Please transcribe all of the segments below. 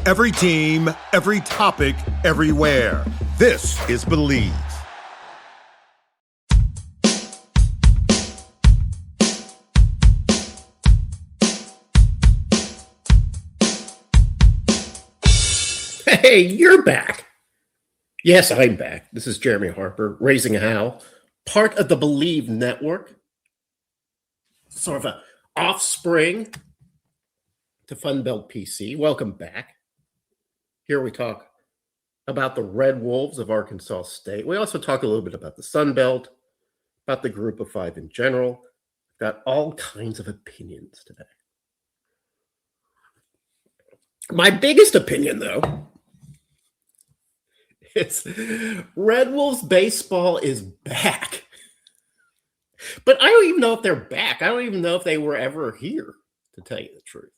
Every team, every topic, everywhere. This is Believe. Hey, you're back. Yes, I'm back. This is Jeremy Harper, Raising Howl, part of the Believe Network, sort of an offspring to Funbelt PC. Welcome back. Here we talk about the Red Wolves of Arkansas State. We also talk a little bit about the Sun Belt, about the Group of Five in general. Got all kinds of opinions today. My biggest opinion, though, is Red Wolves baseball is back. But I don't even know if they're back. I don't even know if they were ever here, to tell you the truth.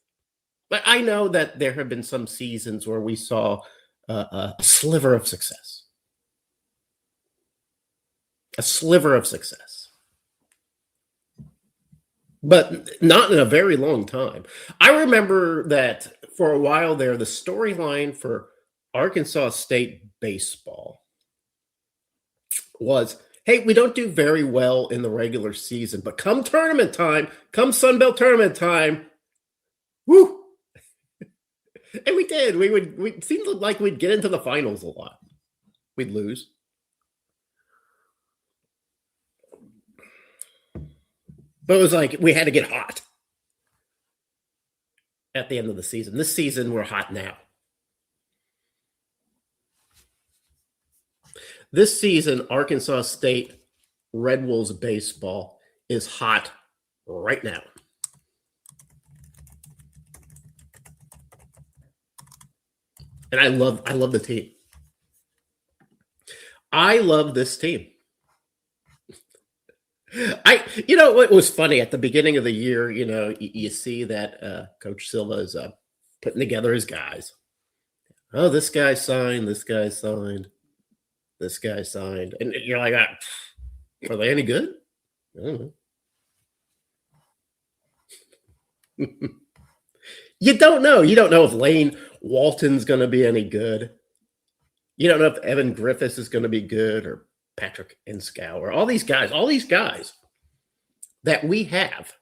But I know that there have been some seasons where we saw a sliver of success. A sliver of success. But not in a very long time. I remember that for a while there, the storyline for Arkansas State baseball was, hey, we don't do very well in the regular season, but come tournament time, come Sun Belt tournament time, woo! And we did. We seemed like we'd get into the finals a lot. We'd lose. But it was like we had to get hot at the end of the season. This season, we're hot now. This season, Arkansas State Red Wolves baseball is hot right now. And I love the team. I love this team. What was funny at the beginning of the year, you see that Coach Silva is putting together his guys. Oh, this guy signed, this guy signed, this guy signed. And you're like, are they any good? I don't know. You don't know. You don't know if Lane Walton's going to be any good. You don't know if Evan Griffiths is going to be good, or Patrick Enskow, or all these guys that we have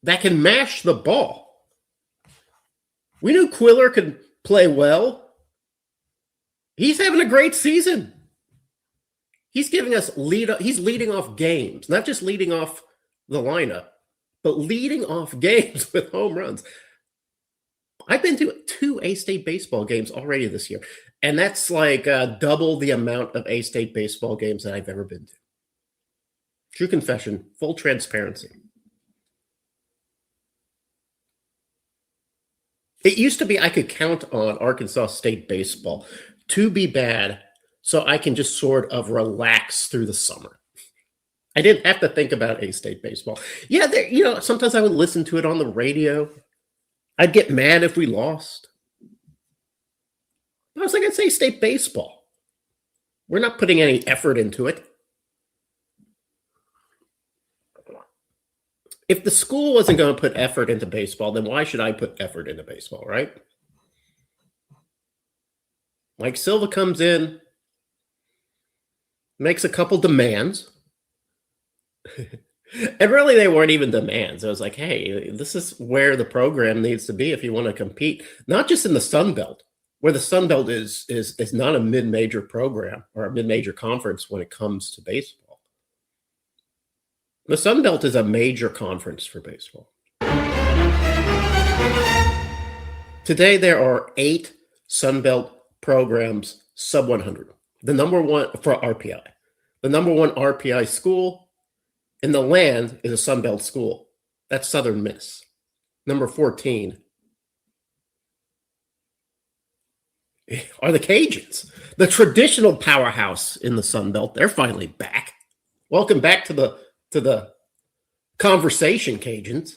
that can mash the ball. We knew Quiller could play well. He's having a great season. He's giving us he's leading off games, not just leading off the lineup, but leading off games with home runs. I've been to 2 A-State baseball games already this year, and that's like double the amount of A-State baseball games that I've ever been to. True confession, full transparency. It used to be I could count on Arkansas State baseball to be bad so I can just sort of relax through the summer. I didn't have to think about A-State baseball. Yeah, sometimes I would listen to it on the radio. I'd get mad if we lost. I was like, it's A-State baseball. We're not putting any effort into it. If the school wasn't going to put effort into baseball, then why should I put effort into baseball, right? Mike Silva comes in, makes a couple demands. And really, they weren't even demands. I was like, hey, this is where the program needs to be if you want to compete, not just in the Sun Belt, where the Sun Belt is not a mid-major program or a mid-major conference when it comes to baseball. The Sun Belt is a major conference for baseball. Today, there are 8 Sun Belt programs sub 100. The number one for RPI. The number one RPI school in the land is a Sun Belt school. That's Southern Miss. Number 14 are the Cajuns, the traditional powerhouse in the Sun Belt. They're finally back. Welcome back to the conversation, Cajuns.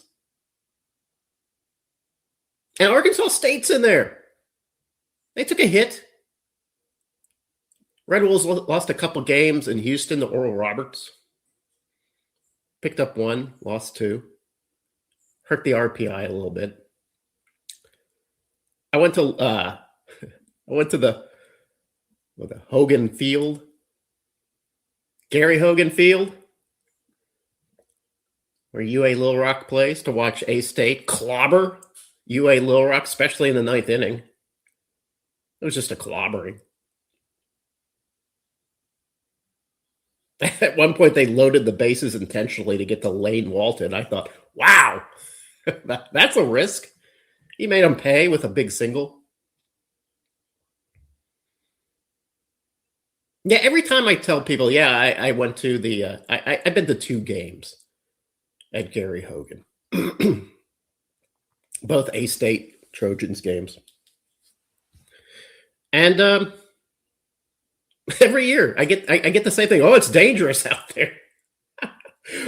And Arkansas State's in there. They took a hit. Red Wolves lost a couple games in Houston to Oral Roberts. Picked up 1, lost 2. hurt the RPI a little bit. I went to the Hogan Field, Gary Hogan Field, where UA Little Rock plays, to watch A-State clobber UA Little Rock, especially in the ninth inning. It was just a clobbering. At one point, they loaded the bases intentionally to get to Lane Walton. I thought, wow, that's a risk. He made them pay with a big single. Yeah, every time I tell people, I went to the, I've been to 2 games at Gary Hogan. Both A-State Trojans games. And every year I get the same thing. Oh, it's dangerous out there.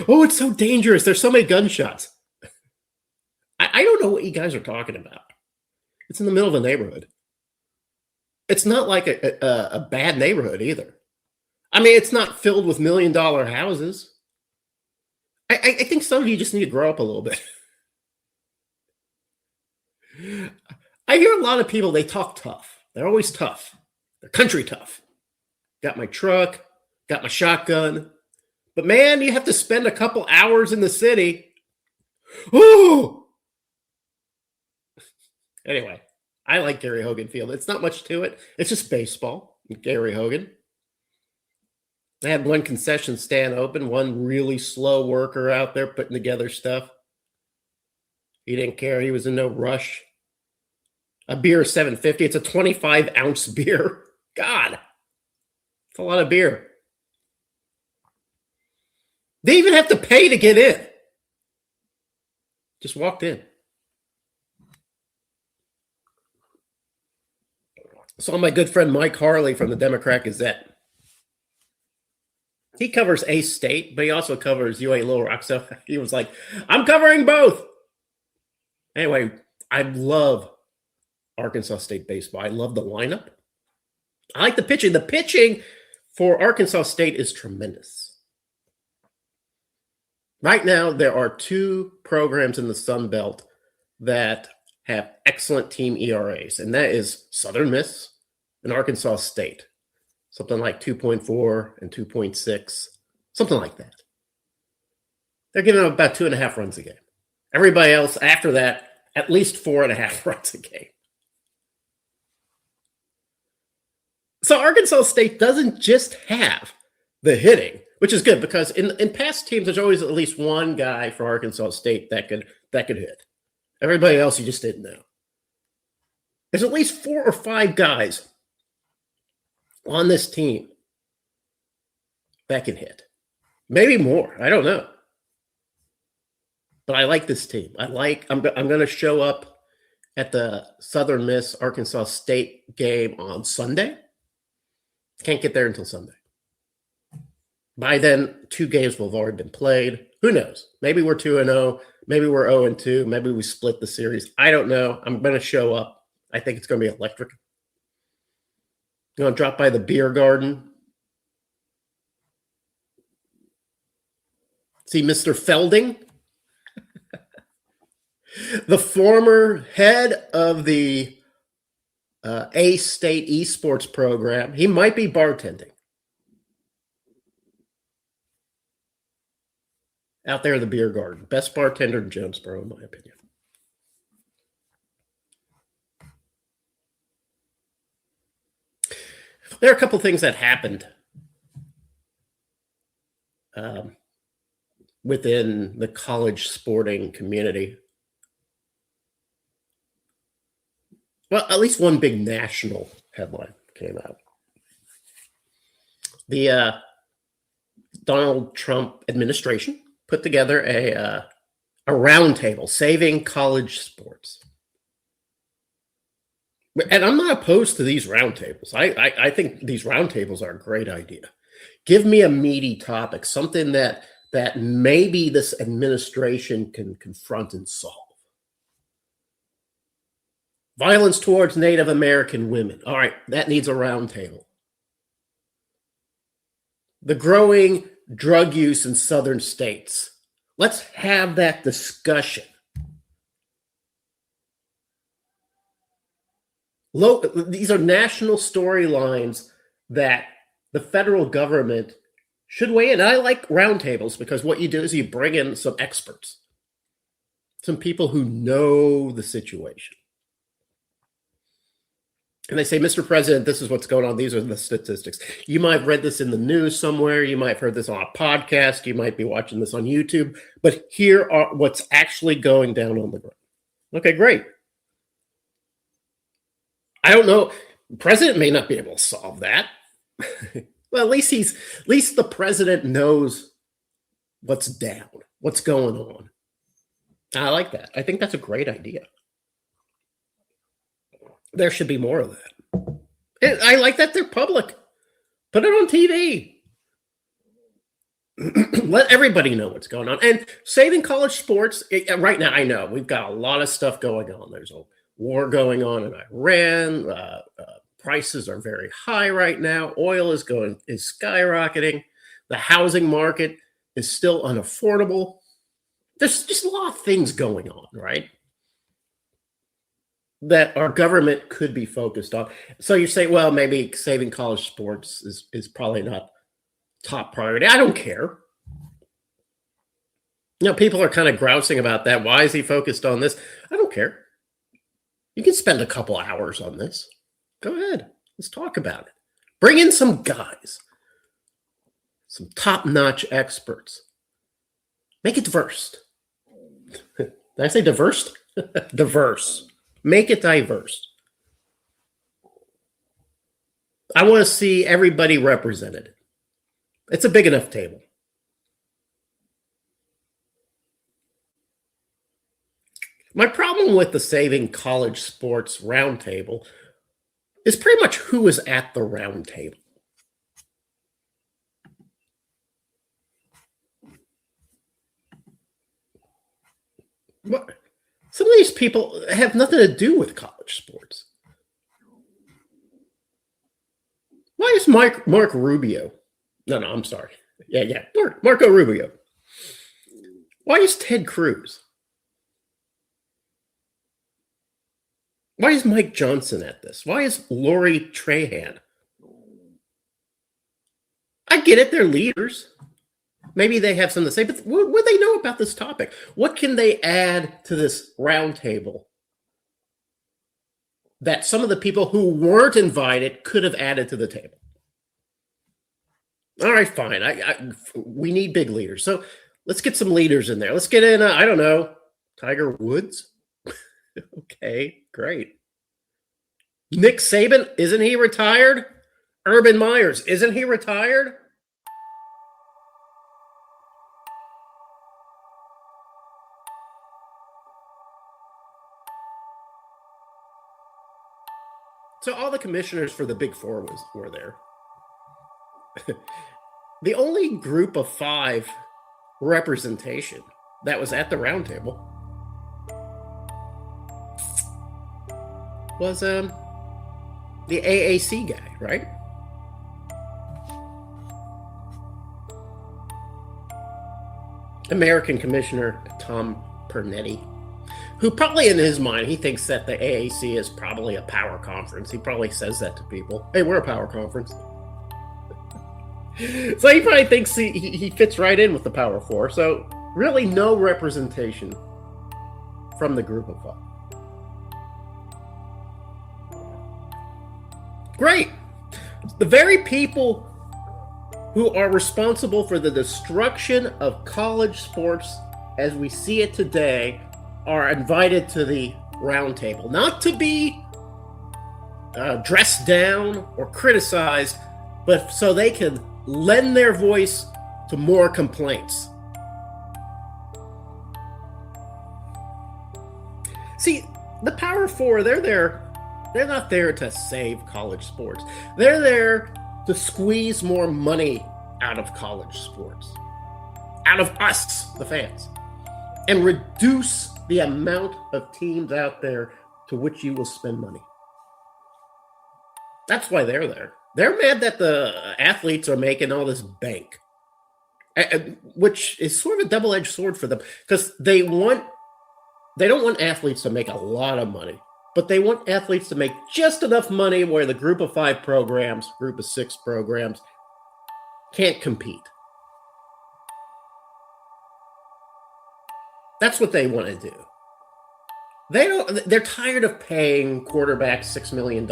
Oh, it's so dangerous. There's so many gunshots. I don't know what you guys are talking about. It's in the middle of a neighborhood. It's not like a bad neighborhood either. I mean, it's not filled with $1 million houses. I think some of you just need to grow up a little bit. I hear a lot of people, they talk tough. They're always tough. They're country tough. Got my truck, got my shotgun. But man, you have to spend a couple hours in the city. Ooh! Anyway, I like Gary Hogan Field. It's not much to it. It's just baseball. Gary Hogan. They had one concession stand open, one really slow worker out there putting together stuff. He didn't care. He was in no rush. A beer is $7.50. It's a 25-ounce beer. God, it's a lot of beer. They even have to pay to get in. Just walked in. Saw my good friend Mike Harley from the Democrat Gazette. He covers A-State, but he also covers UA Little Rock. So he was like, I'm covering both. Anyway, I love Arkansas State baseball. I love the lineup. I like the pitching. The pitching for Arkansas State is tremendous. Right now, there are 2 programs in the Sun Belt that have excellent team ERAs, and that is Southern Miss and Arkansas State. Something like 2.4 and 2.6, something like that. They're giving up about 2.5 runs a game. Everybody else after that, at least 4.5 runs a game. So Arkansas State doesn't just have the hitting, which is good because in past teams, there's always at least one guy for Arkansas State that could hit. Everybody else you just didn't know. There's at least 4 or 5 guys on this team that can hit. Maybe more. I don't know. But I like this team. I'm going to show up at the Southern Miss Arkansas State game on Sunday. Can't get there until Sunday. By then, 2 games will have already been played. Who knows? Maybe we're 2-0. Maybe we're 0-2. Maybe we split the series. I don't know. I'm going to show up. I think it's going to be electric. Going to drop by the beer garden. See Mr. Felding, the former head of the A-State esports program. He might be bartending out there in the beer garden. Best bartender in Jonesboro, in my opinion. There are a couple things that happened within the college sporting community. Well, at least one big national headline came out. The Donald Trump administration put together a roundtable, Saving College Sports. And I'm not opposed to these roundtables. I think these roundtables are a great idea. Give me a meaty topic, something that maybe this administration can confront and solve. Violence towards Native American women. All right, that needs a roundtable. The growing drug use in southern states. Let's have that discussion. These are national storylines that the federal government should weigh in. And I like roundtables because what you do is you bring in some experts, some people who know the situation. And they say, Mr. President, this is what's going on. These are the statistics. You might have read this in the news somewhere. You might have heard this on a podcast. You might be watching this on YouTube. But here are what's actually going down on the ground. Okay, great. I don't know. The president may not be able to solve that. Well, at least the president knows what's down, what's going on. I like that. I think that's a great idea. There should be more of that. And I like that they're public. Put it on TV. Let everybody know what's going on. And saving college sports, right now, I know we've got a lot of stuff going on. There's a war going on in Iran. Prices are very high right now. Oil is skyrocketing. The housing market is still unaffordable. There's just a lot of things going on, right? That our government could be focused on. So you say, well, maybe saving college sports is probably not top priority. I don't care. People are kind of grousing about that. Why is he focused on this? I don't care. You can spend a couple hours on this. Go ahead. Let's talk about it. Bring in some guys, some top-notch experts. Make it diverse. Did I say diverse? Diverse. Make it diverse. I want to see everybody represented. It's a big enough table. My problem with the Saving College Sports Roundtable is pretty much who is at the roundtable. What? Some of these people have nothing to do with college sports. Why is Mark Rubio? No, I'm sorry. Yeah. Marco Rubio. Why is Ted Cruz? Why is Mike Johnson at this? Why is Lori Trahan? I get it, they're leaders. Maybe they have something to say, but what do they know about this topic? What can they add to this roundtable that some of the people who weren't invited could have added to the table? All right, fine. We need big leaders. So let's get some leaders in there. Let's get in, I don't know, Tiger Woods. Okay, great. Nick Saban, isn't he retired? Urban Myers, isn't he retired? So all the commissioners for the Big Four were there. The only group of 5 representation that was at the roundtable was the AAC guy, right? American Commissioner Tom Pernetti, who probably in his mind, he thinks that the AAC is probably a power conference. He probably says that to people. Hey, we're a power conference. So he probably thinks he fits right in with the Power Four. So really no representation from the group of 5. Great. The very people who are responsible for the destruction of college sports as we see it today are invited to the roundtable, not to be dressed down or criticized, but so they can lend their voice to more complaints. See, the Power Four, they're there. They're not there to save college sports. They're there to squeeze more money out of college sports, out of us, the fans, and reduce the amount of teams out there to which you will spend money. That's why they're there. They're mad that the athletes are making all this bank, which is sort of a double-edged sword for them, because they don't want athletes to make a lot of money. But they want athletes to make just enough money where the group of 5 programs, group of 6 programs can't compete. That's what they want to do. They're tired of paying quarterbacks $6 million.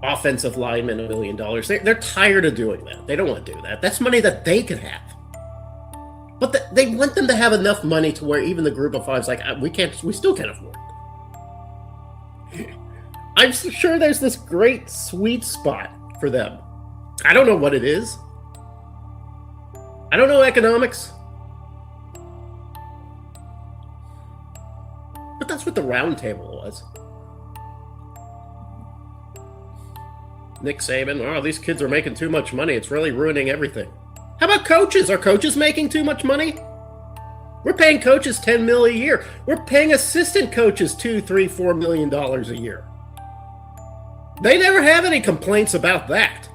Offensive linemen $1 million. They're tired of doing that. They don't want to do that. That's money that they could have. But they want them to have enough money to where even the group of 5's like, we still can't afford it. I'm sure there's this great sweet spot for them. I don't know what it is. I don't know economics. But that's what the round table was. Nick Saban, these kids are making too much money. It's really ruining everything. How about coaches? Are coaches making too much money? We're paying coaches $10 million a year. We're paying assistant coaches $2, $3, $4 million a year. They never have any complaints about that.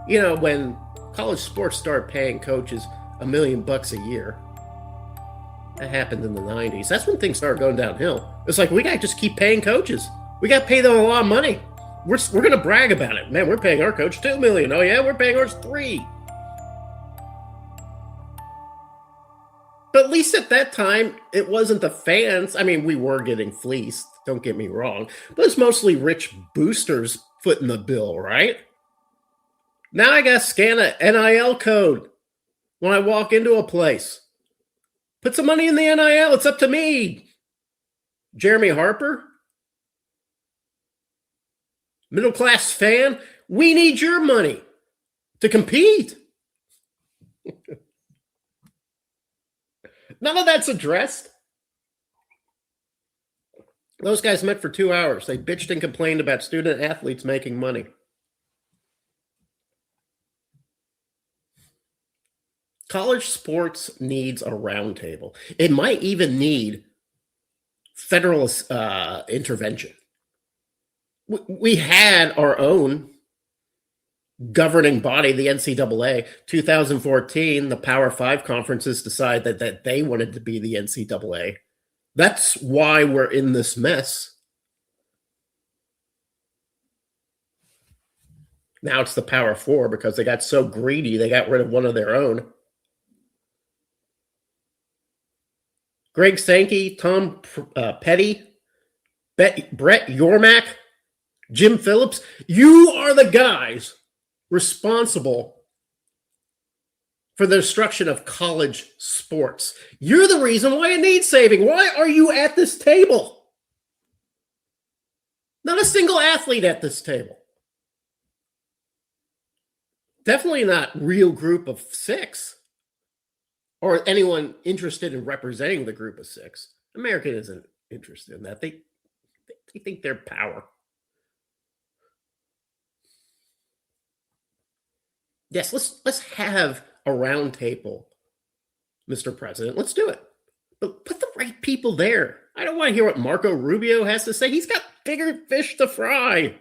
You know, when college sports started paying coaches $1 million a year, that happened in the 90s. That's when things started going downhill. It's like, we got to just keep paying coaches. We got to pay them a lot of money. We're going to brag about it. Man, we're paying our coach $2 million. Oh, yeah, we're paying ours $3 million. But at least at that time, it wasn't the fans. I mean, we were getting fleeced. Don't get me wrong. But it's mostly rich boosters footing the bill, right? Now I got to scan a NIL code when I walk into a place. Put some money in the NIL. It's up to me. Jeremy Harper, middle class fan, we need your money to compete. None of that's addressed. Those guys met for 2 hours. They bitched and complained about student athletes making money. College sports needs a roundtable. It might even need federal intervention. We had our own governing body, the NCAA. 2014, the Power 5 conferences decided that they wanted to be the NCAA. That's why we're in this mess. Now it's the Power 4 because they got so greedy, they got rid of one of their own. Greg Sankey, Tom Petty, Brett Yormark, Jim Phillips, you are the guys responsible for the destruction of college sports. You're the reason why it needs saving. Why are you at this table? Not a single athlete at this table. Definitely not real group of 6. Or anyone interested in representing the group of 6. America isn't interested in that. They think they're power. Yes, let's have a round table, Mr. President. Let's do it. But put the right people there. I don't want to hear what Marco Rubio has to say. He's got bigger fish to fry.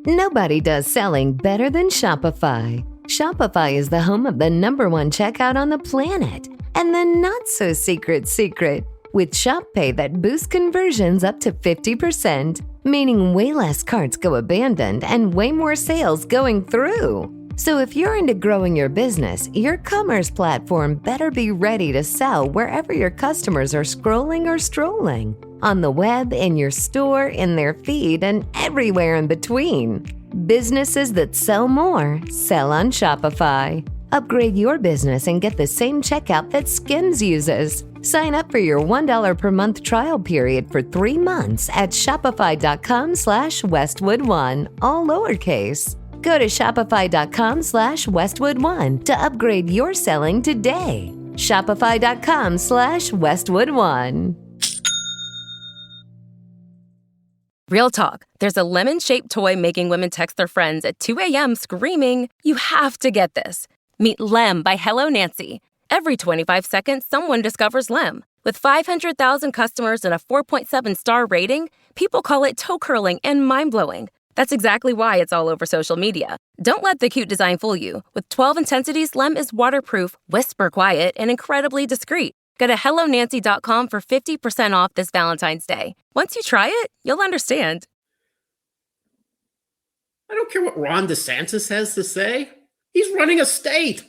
Nobody does selling better than Shopify. Shopify is the home of the #1 checkout on the planet. And the not-so-secret secret, with Shop Pay that boosts conversions up to 50%, meaning way less carts go abandoned and way more sales going through. So if you're into growing your business, your commerce platform better be ready to sell wherever your customers are scrolling or strolling. On the web, in your store, in their feed, and everywhere in between. Businesses that sell more, sell on Shopify. Upgrade your business and get the same checkout that Skims uses. Sign up for your $1 per month trial period for 3 months at shopify.com/Westwood1, all lowercase. Go to shopify.com/Westwood1 to upgrade your selling today. Shopify.com/Westwood1. Real talk. There's a lemon-shaped toy making women text their friends at 2 a.m. screaming, "You have to get this." Meet Lem by Hello Nancy. Every 25 seconds, someone discovers Lem. With 500,000 customers and a 4.7-star rating, people call it toe-curling and mind-blowing. That's exactly why it's all over social media. Don't let the cute design fool you. With 12 intensities, Lem is waterproof, whisper quiet, and incredibly discreet. Go to HelloNancy.com for 50% off this Valentine's Day. Once you try it, you'll understand. I don't care what Ron DeSantis has to say. He's running a state.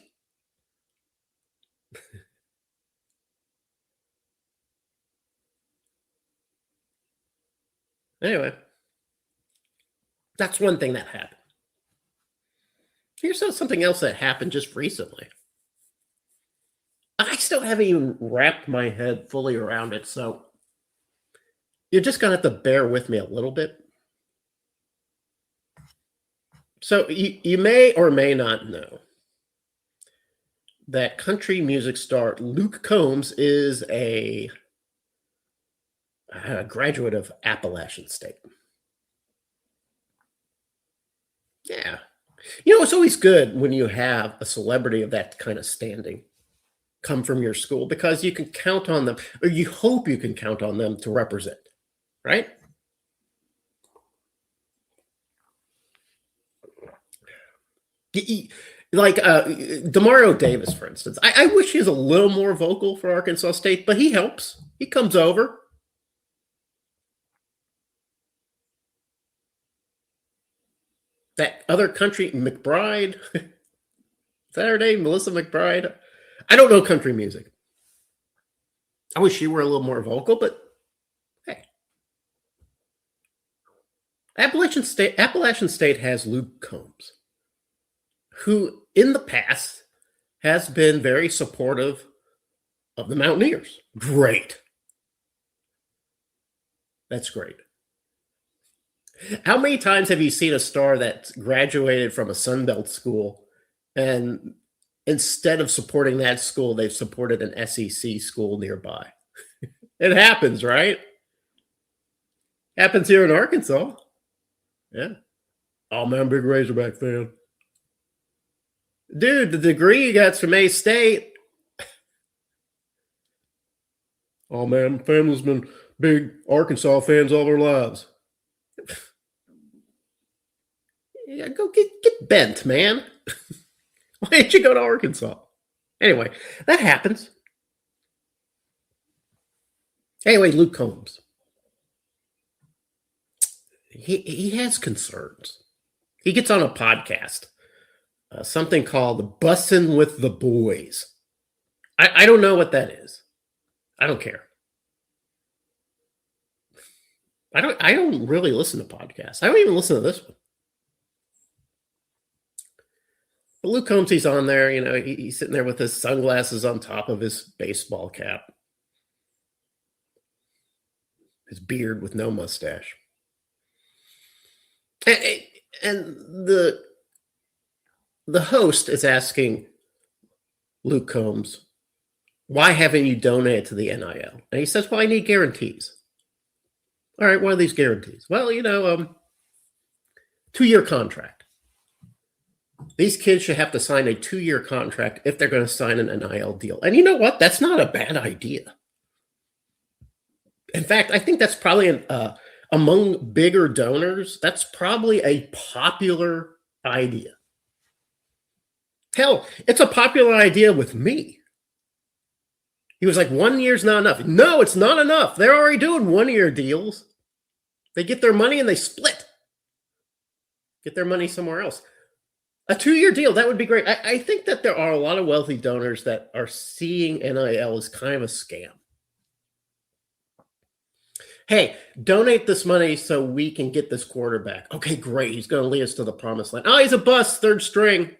Anyway, that's one thing that happened. Here's something else that happened just recently. I still haven't even wrapped my head fully around it, so you're just going to have to bear with me a little bit. So you may or may not know that country music star Luke Combs is a graduate of Appalachian State. Yeah. You know, it's always good when you have a celebrity of that kind of standing come from your school because you can count on them, or you hope you can count on them to represent, right? Like Demario Davis, for instance. I wish he was a little more vocal for Arkansas State, but he helps. He comes over. That other country, McBride. Is that her name? Melissa McBride? I don't know country music. I wish she were a little more vocal, but hey. Appalachian State has Luke Combs, who in the past has been very supportive of the Mountaineers. Great. That's great. How many times have you seen a star that graduated from a Sunbelt school and instead of supporting that school, they've supported an SEC school nearby? It happens, right? Happens here in Arkansas. Yeah. Oh, man, I'm a big Razorback fan. Dude, the degree you got from A-State. Oh, man, family's been big Arkansas fans all their lives. Yeah, go get bent, man. Why didn't you go to Arkansas? Anyway, that happens. Anyway, Luke Combs. He has concerns. He gets on a podcast, something called Bussin' with the Boys. I don't know what that is. I don't care. I don't really listen to podcasts. I don't even listen to this one. But Luke Combs, he's on there, you know, he's sitting there with his sunglasses on top of his baseball cap. His beard with no mustache. And the host is asking Luke Combs, why haven't you donated to the NIL? And he says, well, I need guarantees. All right, what are these guarantees? Well, you know, 2-year contract. These kids should have to sign a 2-year contract if they're going to sign an NIL deal. And you know what? That's not a bad idea. In fact, I think that's probably among bigger donors, that's probably a popular idea. Hell, it's a popular idea with me. He was like, 1 year's not enough. No, it's not enough. They're already doing 1-year deals. They get their money and they split. Get their money somewhere else. A 2-year deal, that would be great. I think that there are a lot of wealthy donors that are seeing NIL as kind of a scam. Hey, donate this money so we can get this quarterback. Okay, great. He's going to lead us to the promised land. Oh, he's a bust, third string.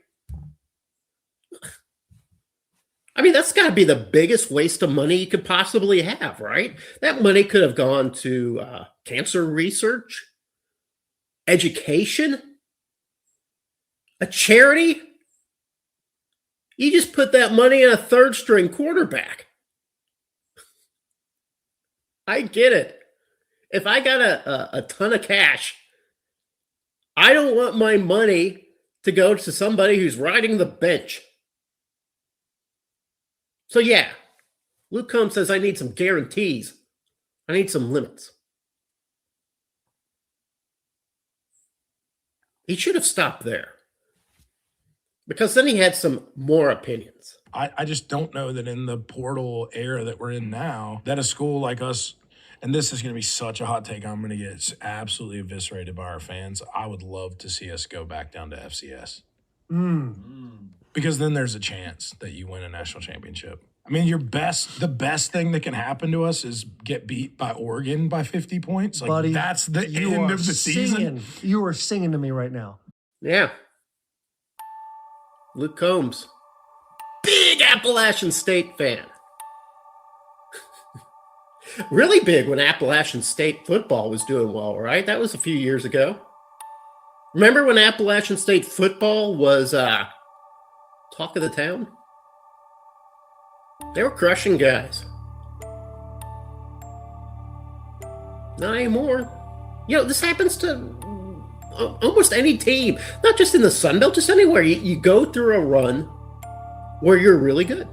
I mean, that's got to be the biggest waste of money you could possibly have, right? That money could have gone to cancer research, education, a charity. You just put that money in a third string quarterback. I get it. If I got a ton of cash, I don't want my money to go to somebody who's riding the bench. So yeah, Luke Combs says I need some guarantees. I need some limits. He should have stopped there because then he had some more opinions. I just don't know that in the portal era that we're in now, that a school like us, and this is going to be such a hot take, I'm going to get absolutely eviscerated by our fans. I would love to see us go back down to FCS. Because then there's a chance that you win a national championship. I mean, the best thing that can happen to us is get beat by Oregon by 50 points. Like, Buddy, that's the end of the season. You are singing to me right now. Yeah. Luke Combs, big Appalachian State fan. Really big when Appalachian State football was doing well, right? That was a few years ago. Remember when Appalachian State football was talk of the town? They were crushing guys. Not anymore. You know, this happens to almost any team, not just in the Sun Belt, just anywhere. You go through a run where you're really good.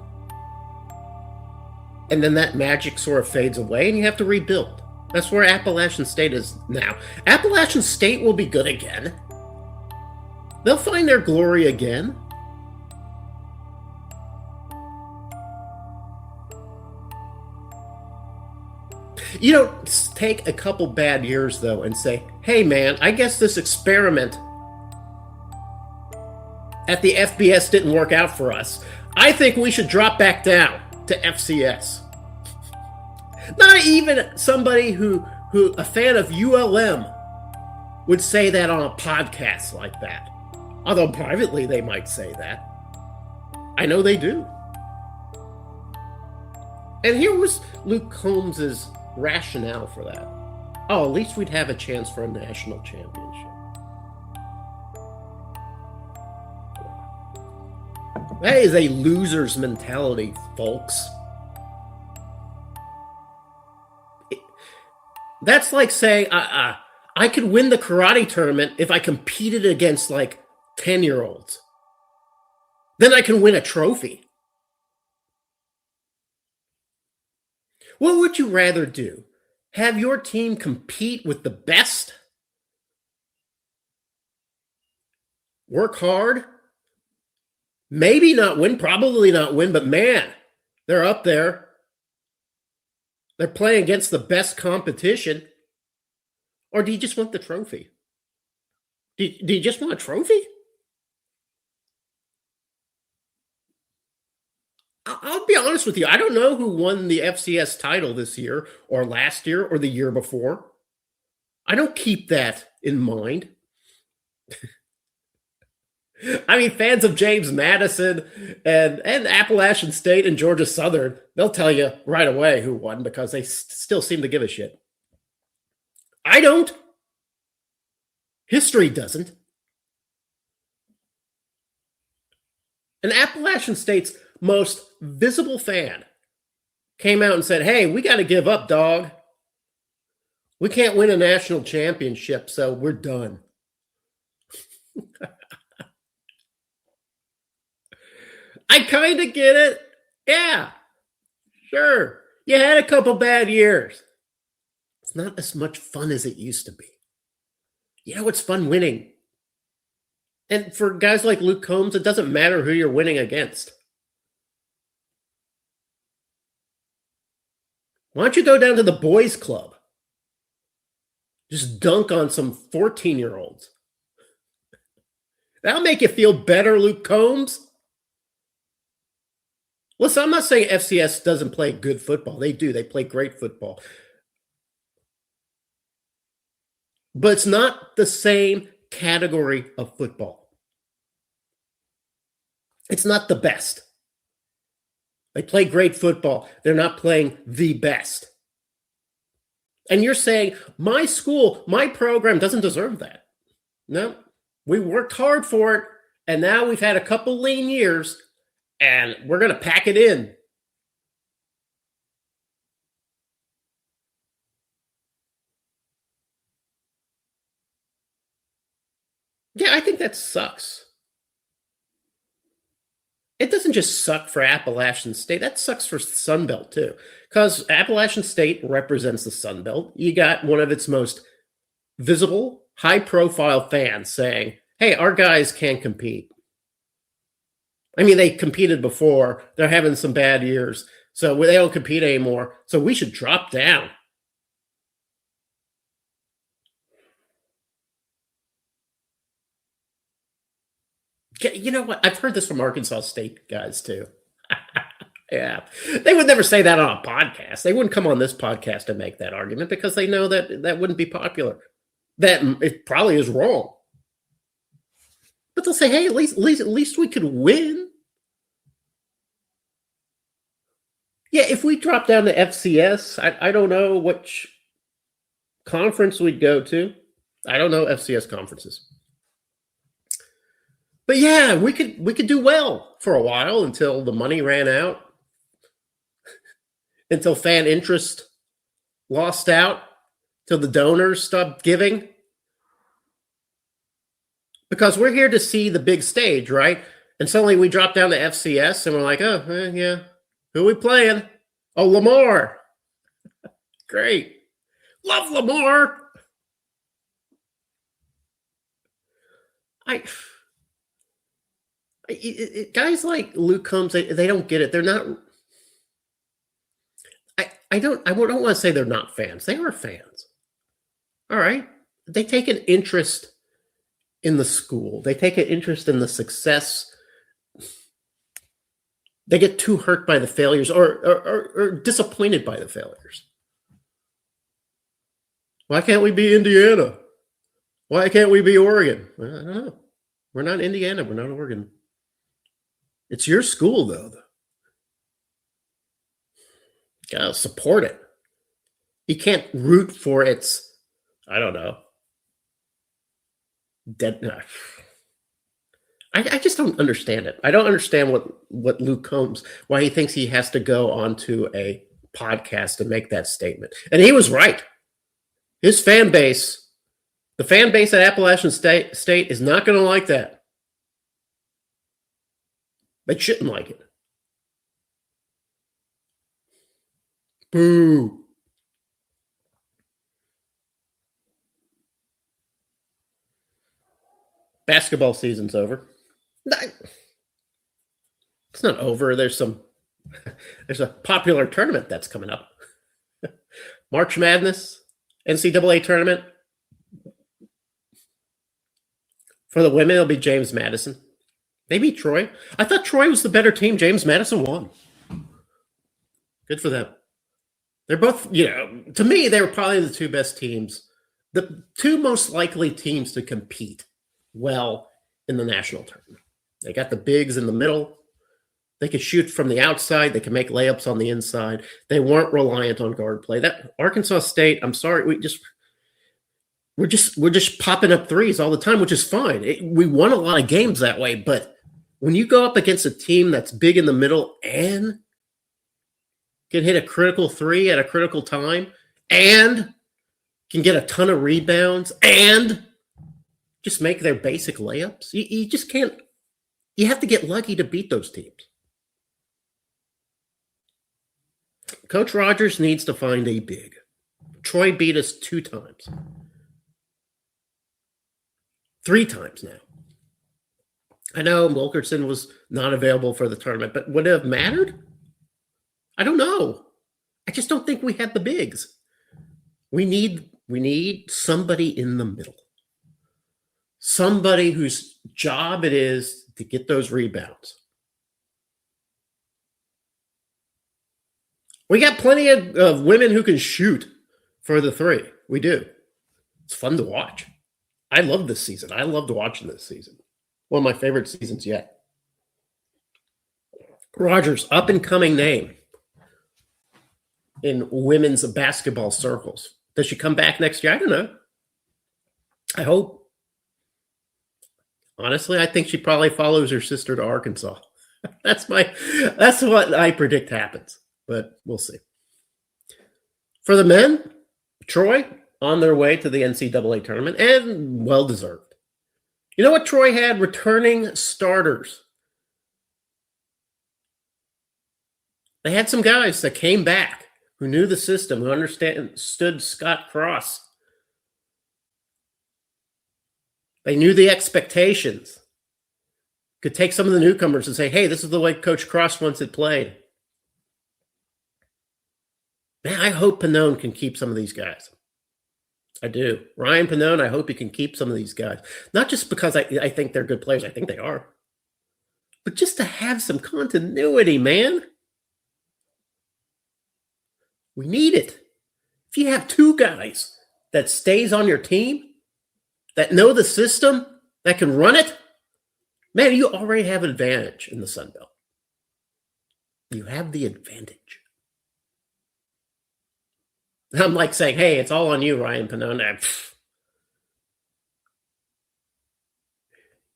And then that magic sort of fades away and you have to rebuild. That's where Appalachian State is now. Appalachian State will be good again. They'll find their glory again. You don't take a couple bad years, though, and say, hey, man, I guess this experiment at the FBS didn't work out for us. I think we should drop back down to FCS. Not even somebody who a fan of ULM would say that on a podcast like that. Although privately they might say that. I know they do. And here was Luke Combs's rationale for that. Oh, at least we'd have a chance for a national championship. That is a loser's mentality, folks. That's like saying, I could win the karate tournament if I competed against like 10-year-olds. Then I can win a trophy. What would you rather do? Have your team compete with the best? Work hard? Maybe not win, probably not win, but man, they're up there. They're playing against the best competition. Or do you just want the trophy? Do you just want a trophy? I'll be honest with you. I don't know who won the FCS title this year or last year or the year before. I don't keep that in mind. I mean, fans of James Madison and Appalachian State and Georgia Southern, they'll tell you right away who won because they still seem to give a shit. I don't. History doesn't. And Appalachian State's most visible fan came out and said, hey, we got to give up, dog. We can't win a national championship, so we're done. I kind of get it. Yeah, sure. You had a couple bad years. It's not as much fun as it used to be. You know, it's fun winning. And for guys like Luke Combs, it doesn't matter who you're winning against. Why don't you go down to the boys' club? Just dunk on some 14-year-olds. That'll make you feel better, Luke Combs. Listen, I'm not saying FCS doesn't play good football. They do. They play great football. But it's not the same category of football. It's not the best. They play great football. They're not playing the best. And you're saying, my school, my program doesn't deserve that. No, we worked hard for it, and now we've had a couple lean years, and we're going to pack it in. Yeah, I think that sucks. It doesn't just suck for Appalachian State. That sucks for Sun Belt too. Because Appalachian State represents the Sun Belt. You got one of its most visible high-profile fans saying, hey, our guys can't compete. I mean, they competed before. They're having some bad years, so they don't compete anymore. So we should drop down. You know what? I've heard this from Arkansas State guys, too. Yeah. They would never say that on a podcast. They wouldn't come on this podcast and make that argument because they know that that wouldn't be popular. That it probably is wrong. But they'll say, hey, at least we could win. Yeah, if we drop down to FCS, I don't know which conference we'd go to. I don't know FCS conferences. But yeah, we could do well for a while until the money ran out, until fan interest lost out, till the donors stopped giving. Because we're here to see the big stage, right? And suddenly we drop down to FCS and we're like, oh, yeah, who are we playing? Oh, Lamar. Great. Love Lamar. Guys like Luke Combs, they don't get it. They're not. I don't want to say they're not fans. They are fans. All right. They take an interest in the school. They take an interest in the success. They get too hurt by the failures or disappointed by the failures. Why can't we be Indiana? Why can't we be Oregon? I don't know. We're not Indiana. We're not Oregon. It's your school, though. You gotta support it. You can't root for its, I don't know, dead. I just don't understand it. I don't understand what Luke Combs, why he thinks he has to go onto a podcast and make that statement. And he was right. His fan base, the fan base at Appalachian State is not going to like that. They shouldn't like it. Boo. Basketball season's over. It's not over. There's a popular tournament that's coming up. March Madness, NCAA tournament. For the women, it'll be James Madison. Maybe Troy. I thought Troy was the better team. James Madison won. Good for them. They're both, to me, they were probably the two best teams. The two most likely teams to compete well in the national tournament. They got the bigs in the middle. They could shoot from the outside. They can make layups on the inside. They weren't reliant on guard play. That Arkansas State, I'm sorry, we're just popping up threes all the time, which is fine. We won a lot of games that way, but when you go up against a team that's big in the middle and can hit a critical three at a critical time and can get a ton of rebounds and just make their basic layups, you just can't. You have to get lucky to beat those teams. Coach Rogers needs to find a big. Troy beat us 2 times. 3 times now. I know Wilkerson was not available for the tournament, but would it have mattered? I don't know. I just don't think we had the bigs. We need somebody in the middle. Somebody whose job it is to get those rebounds. We got plenty of women who can shoot for the 3. We do. It's fun to watch. I love this season. I loved watching this season. One of my favorite seasons yet. Rogers, up-and-coming name in women's basketball circles. Does she come back next year? I don't know. I hope. Honestly, I think she probably follows her sister to Arkansas. That's what I predict happens, but we'll see. For the men, Troy on their way to the NCAA tournament and well-deserved. You know what Troy had? Returning starters. They had some guys that came back who knew the system, who understood Scott Cross. They knew the expectations. Could take some of the newcomers and say, hey, this is the way Coach Cross wants it played. Man, I hope Pannone can keep some of these guys. I do. Ryan Pannone, I hope he can keep some of these guys. Not just because I think they're good players. I think they are. But just to have some continuity, man. We need it. If you have two guys that stays on your team, that know the system, that can run it, man, you already have an advantage in the Sun Belt. You have the advantage. I'm like saying, hey, it's all on you, Ryan Pannone.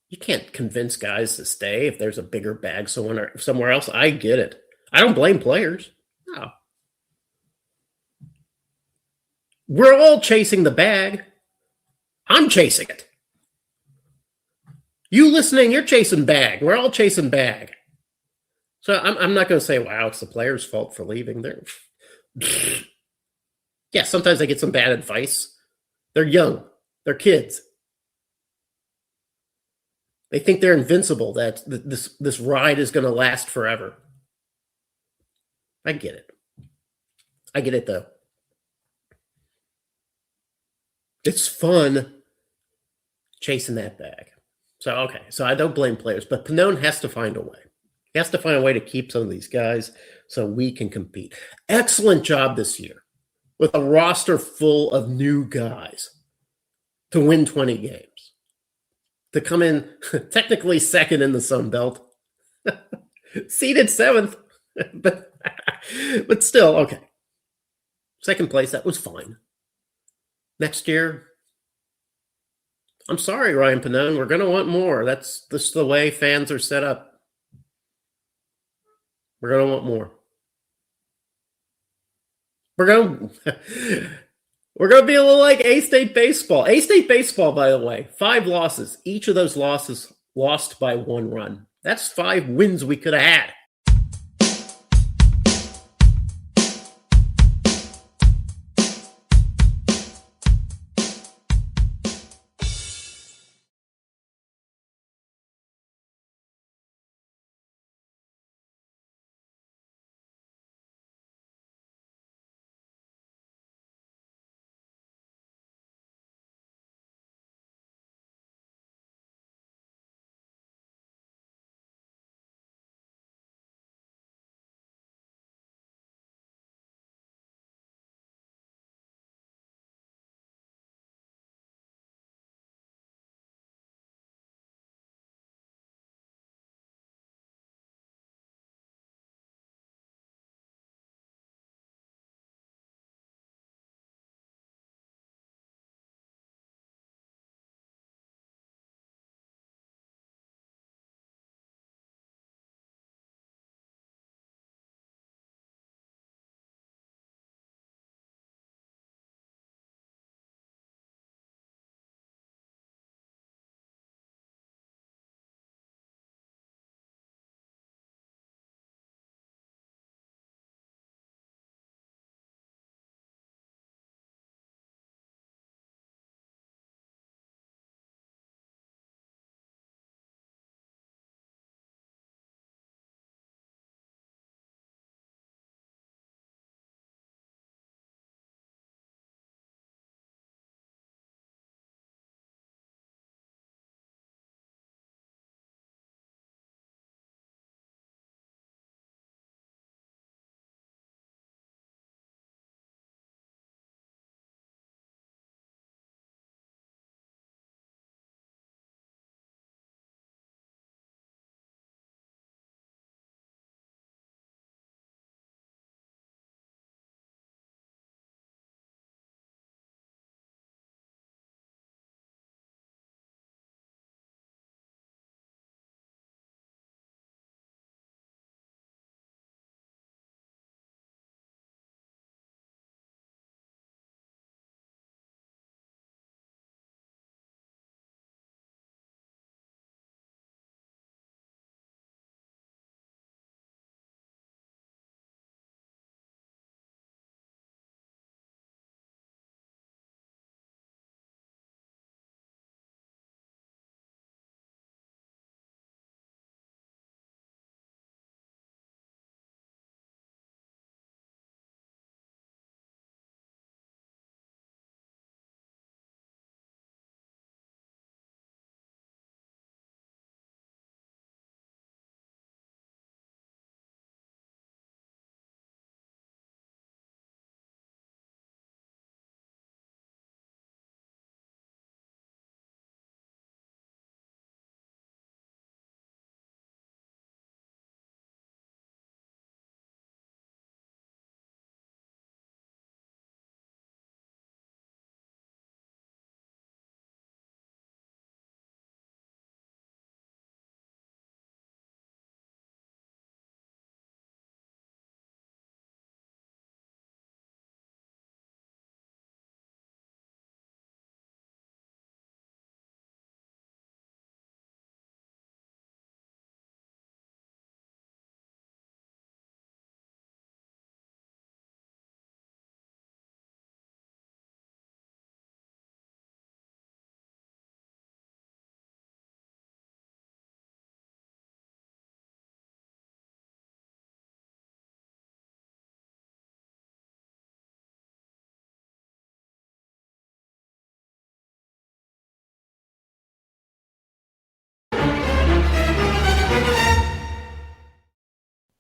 You can't convince guys to stay if there's a bigger bag somewhere else. I get it. I don't blame players. No. We're all chasing the bag. I'm chasing it. You listening, you're chasing bag. We're all chasing bag. So I'm not going to say, wow, it's the players' fault for leaving. Yeah, sometimes they get some bad advice. They're young. They're kids. They think they're invincible, that this ride is going to last forever. I get it. I get it, though. It's fun chasing that bag. So I don't blame players, but Pannone has to find a way. He has to find a way to keep some of these guys so we can compete. Excellent job this year with a roster full of new guys to win 20 games, to come in technically second in the Sun Belt, seeded seventh, but still, okay. Second place, that was fine. Next year, I'm sorry, Ryan Pannone, we're going to want more. That's just the way fans are set up. We're going to want more. We're going to be a little like A-State baseball. A-State baseball, by the way, 5 losses. Each of those losses lost by 1 run. That's 5 wins we could have had.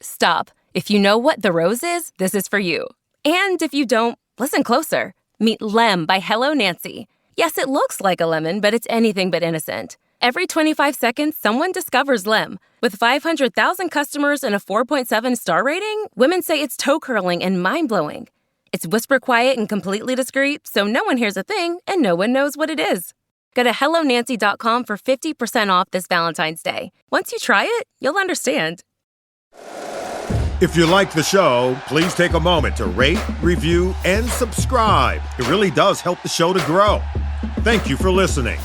Stop. If you know what the rose is, this is for you. And if you don't, listen closer. Meet Lem by Hello Nancy. Yes, it looks like a lemon, but it's anything but innocent. Every 25 seconds, someone discovers Lem. With 500,000 customers and a 4.7 star rating, women say it's toe-curling and mind-blowing. It's whisper quiet and completely discreet, so no one hears a thing and no one knows what it is. Go to HelloNancy.com for 50% off this Valentine's Day. Once you try it, you'll understand. If you like the show, please take a moment to rate, review, and subscribe. It really does help the show to grow. Thank you for listening.